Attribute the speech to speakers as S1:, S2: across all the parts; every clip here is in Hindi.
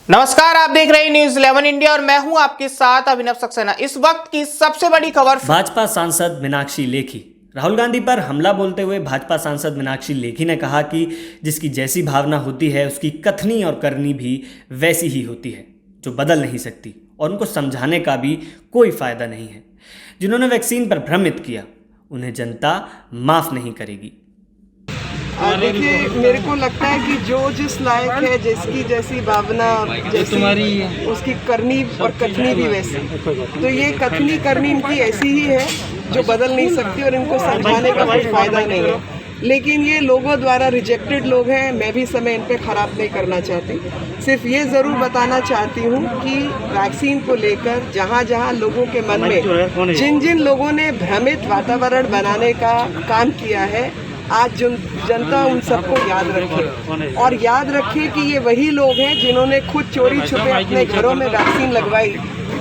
S1: नमस्कार, आप देख रहे हैं न्यूज 11 इंडिया और मैं हूं आपके साथ अभिनव सक्सेना। इस वक्त की सबसे बड़ी खबर।
S2: भाजपा सांसद मीनाक्षी लेखी। राहुल गांधी पर हमला बोलते हुए भाजपा सांसद मीनाक्षी लेखी ने कहा कि जिसकी जैसी भावना होती है उसकी कथनी और करनी भी वैसी ही होती है, जो बदल नहीं सकती और उनको समझाने का भी कोई फायदा नहीं है। जिन्होंने वैक्सीन पर भ्रमित किया उन्हें जनता माफ नहीं करेगी।
S3: देखिए, मेरे को लगता है कि जो जिस लायक है, जिसकी जैसी भावना और जैसी उसकी करनी और कथनी भी वैसी। तो ये कथनी करनी इनकी ऐसी ही है जो बदल नहीं सकती और इनको समझाने का कोई फायदा नहीं है। लेकिन ये लोगों द्वारा रिजेक्टेड लोग हैं, मैं भी समय इन पे ख़राब नहीं करना चाहती। सिर्फ ये ज़रूर बताना चाहती हूँ कि वैक्सीन को लेकर जहाँ जहाँ लोगों के मन में जिन जिन लोगों ने भ्रमित वातावरण बनाने का काम किया है, आज जनता उन सबको याद रखे और याद रखे कि ये वही लोग हैं जिन्होंने खुद चोरी छुपे अपने घरों में वैक्सीन लगवाई,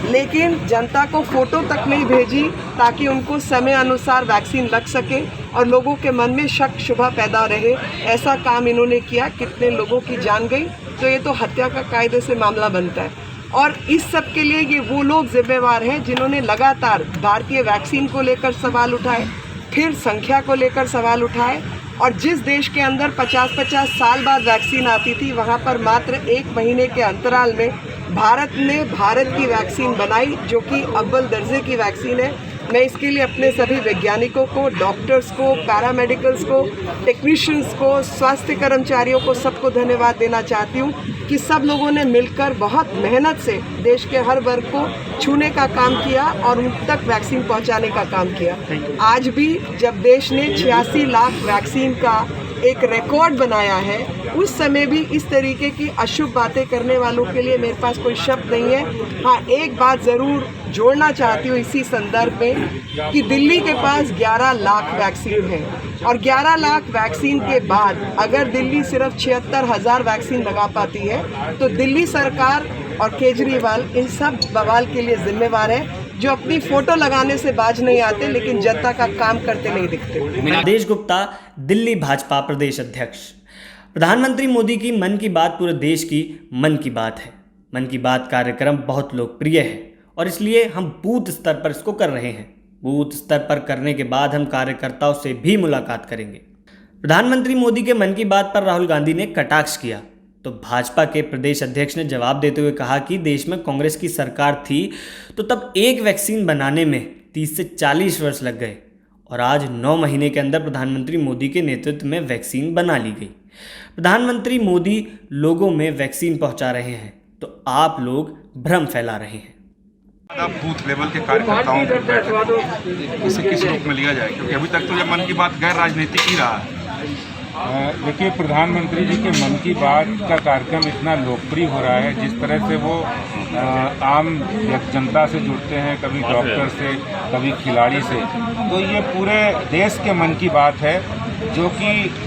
S3: लेकिन जनता को फोटो तक नहीं भेजी ताकि उनको समय अनुसार वैक्सीन लग सके और लोगों के मन में शक शुबा पैदा रहे। ऐसा काम इन्होंने किया, कितने लोगों की जान गई, तो ये तो हत्या का कायदे से मामला बनता है। और इस सब के लिए ये वो लोग जिम्मेवार हैं जिन्होंने लगातार भारतीय वैक्सीन को लेकर सवाल उठाए, फिर संख्या को लेकर सवाल उठाए, और जिस देश के अंदर 50-50 साल बाद वैक्सीन आती थी वहाँ पर मात्र 1 महीने के अंतराल में भारत ने भारत की वैक्सीन बनाई, जो कि अव्वल दर्जे की वैक्सीन है। मैं इसके लिए अपने सभी वैज्ञानिकों को, डॉक्टर्स को, पैरामेडिकल्स को, टेक्नीशियंस को, स्वास्थ्य कर्मचारियों को, सबको धन्यवाद देना चाहती हूँ कि सब लोगों ने मिलकर बहुत मेहनत से देश के हर वर्ग को छूने का काम किया और उन तक वैक्सीन पहुँचाने का काम किया। आज भी जब देश ने 86 लाख वैक्सीन का एक रिकॉर्ड बनाया है, उस समय भी इस तरीके की अशुभ बातें करने वालों के लिए मेरे पास कोई शब्द नहीं है। हाँ, एक बात ज़रूर जोड़ना चाहती हूँ इसी संदर्भ में कि दिल्ली के पास 11 लाख वैक्सीन है और 11 लाख वैक्सीन के बाद अगर दिल्ली सिर्फ 76,000 वैक्सीन लगा पाती है तो दिल्ली सरकार और केजरीवाल इन सब बवाल के लिए जिम्मेवार है, जो अपनी फोटो लगाने से बाज नहीं आते लेकिन जनता का काम करते नहीं दिखते।
S2: आदेश गुप्ता, दिल्ली भाजपा प्रदेश अध्यक्ष। प्रधानमंत्री मोदी की मन की बात पूरे देश की मन की बात है। मन की बात कार्यक्रम बहुत लोकप्रिय है और इसलिए हम बूथ स्तर पर इसको कर रहे हैं। बूथ स्तर पर करने के बाद हम कार्यकर्ताओं से भी मुलाकात करेंगे। प्रधानमंत्री मोदी के मन की बात पर राहुल गांधी ने कटाक्ष किया तो भाजपा के प्रदेश अध्यक्ष ने जवाब देते हुए कहा कि देश में कांग्रेस की सरकार थी तो तब एक वैक्सीन बनाने में 30 से 40 वर्ष लग गए और आज 9 महीने के अंदर प्रधानमंत्री मोदी के नेतृत्व में वैक्सीन बना ली गई। प्रधानमंत्री मोदी लोगों में वैक्सीन पहुंचा रहे हैं तो आप लोग भ्रम फैला रहे हैं।
S4: बूथ लेवल के कार्यकर्ताओं की बैठक इसे किस रूप में लिया जाए, क्योंकि अभी तक तो ये मन की बात गैर राजनीतिक ही रहा है।
S5: देखिए, प्रधानमंत्री जी के मन की बात का कार्यक्रम इतना लोकप्रिय हो रहा है, जिस तरह से वो आम जनता से जुड़ते हैं, कभी डॉक्टर से, कभी खिलाड़ी से, तो ये पूरे देश के मन की बात है, जो कि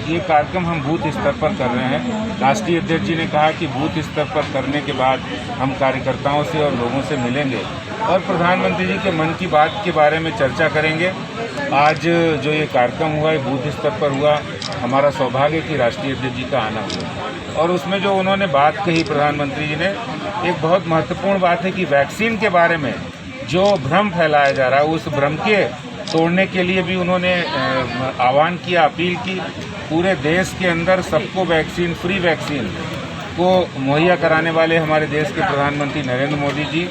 S5: ये कार्यक्रम हम बूथ स्तर पर कर रहे हैं। राष्ट्रीय अध्यक्ष जी ने कहा कि बूथ स्तर पर करने के बाद हम कार्यकर्ताओं से और लोगों से मिलेंगे और प्रधानमंत्री जी के मन की बात के बारे में चर्चा करेंगे। आज जो ये कार्यक्रम हुआ है बूथ स्तर पर हुआ, हमारा सौभाग्य कि राष्ट्रीय अध्यक्ष जी का आना हुआ और उसमें जो उन्होंने बात कही प्रधानमंत्री जी ने, एक बहुत महत्वपूर्ण बात है कि वैक्सीन के बारे में जो भ्रम फैलाया जा रहा है उस भ्रम के तोड़ने के लिए भी उन्होंने आह्वान किया, अपील की। पूरे देश के अंदर सबको वैक्सीन, फ्री वैक्सीन को मुहैया कराने वाले हमारे देश के प्रधानमंत्री नरेंद्र मोदी जी,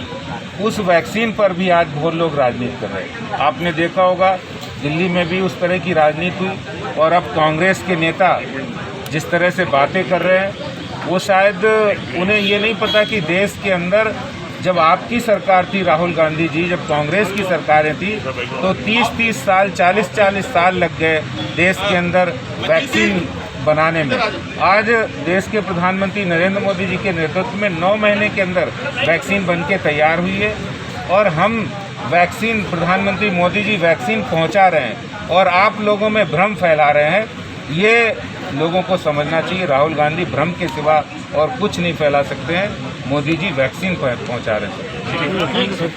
S5: उस वैक्सीन पर भी आज बहुत लोग राजनीति कर रहे हैं। आपने देखा होगा दिल्ली में भी उस तरह की राजनीति हुई और अब कांग्रेस के नेता जिस तरह से बातें कर रहे हैं, वो शायद उन्हें ये नहीं पता कि देश के अंदर जब आपकी सरकार थी, राहुल गांधी जी, जब कांग्रेस की सरकारें थी तो 30-30 साल, 40-40 साल लग गए देश के अंदर वैक्सीन बनाने में। आज देश के प्रधानमंत्री नरेंद्र मोदी जी के नेतृत्व में 9 महीने के अंदर वैक्सीन बनके तैयार हुई है और हम वैक्सीन, प्रधानमंत्री मोदी जी वैक्सीन पहुंचा रहे हैं और आप लोगों में भ्रम फैला रहे हैं। ये लोगों को समझना चाहिए, राहुल गांधी भ्रम के सिवा और कुछ नहीं फैला सकते हैं। मोदी जी वैक्सीन पहुंचा रहे हैं।